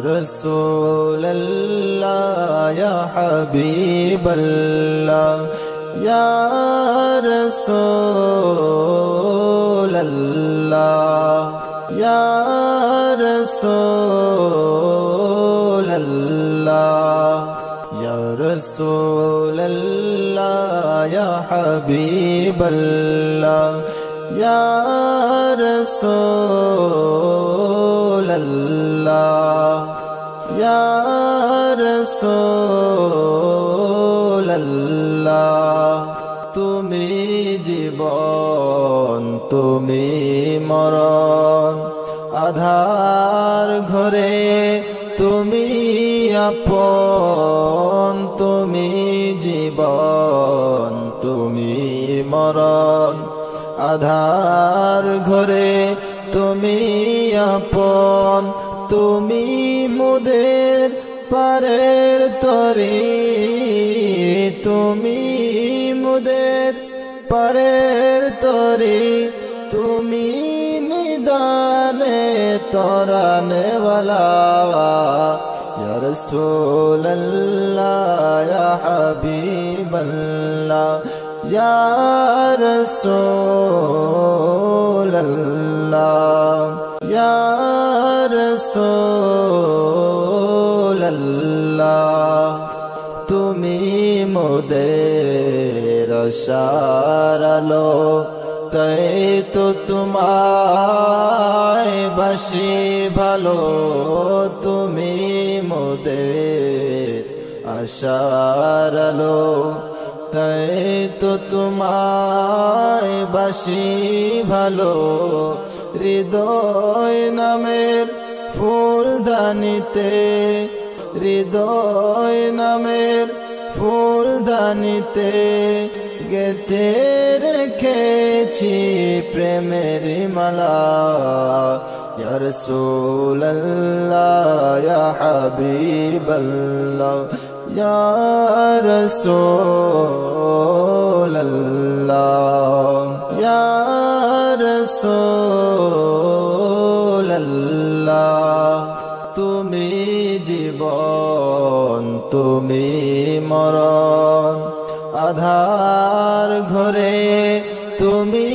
رسول الله يا حبيب الله يا رسول الله يا رسول الله يا رسول الله يا حبيب الله يا رسول الله يا رسول الله তুমি জীবন তুমি মরণ আধার ঘরে তুমি আপন তুমি জীবন তুমি মরণ আধার ঘরে তুমি আপন তুমি মোদের পারের তরি তুমি মোদের পারের তরি তুমি নিদানে তরানে वाला या रसूल अल्लाह या हबीब अल्लाह या रसूल अल्लाह या रसूल अल्लाह তুমি মোদের আশার আলো তাই তো তোমায় বাসি ভালো তুমি মোদের আশার আলো তাই তো তোমায় বাসি ভালো হৃদয় নামের ফুলদানিতে হৃদয় নামের ফুলদানিতে গেতে রেখেছি প্রেমের মালা ইয়া রাসূলুল্লাহ ইয়া হাবিবাল্লাহ ইয়া রাসূলুল্লাহ ইয়া রাসূলুল্লাহ তুমি জীবন তুমি মরণ আধার ঘরে তুমি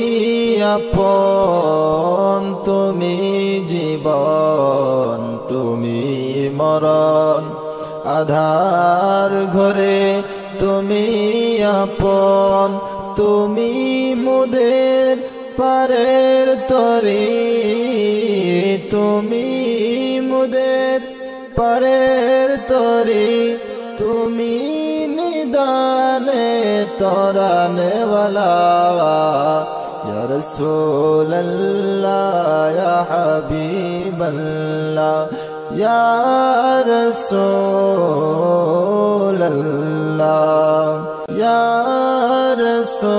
আপন তুমি জীবন তুমি মরণ আধার ঘরে তুমি আপন তুমি মোদের পারের তরি তুমি মোদের পারের তরি তুমি নিদানে তরানে वाला या रसूल अल्लाह या हबीब अल्लाह या रसूल अल्लाह या रसूल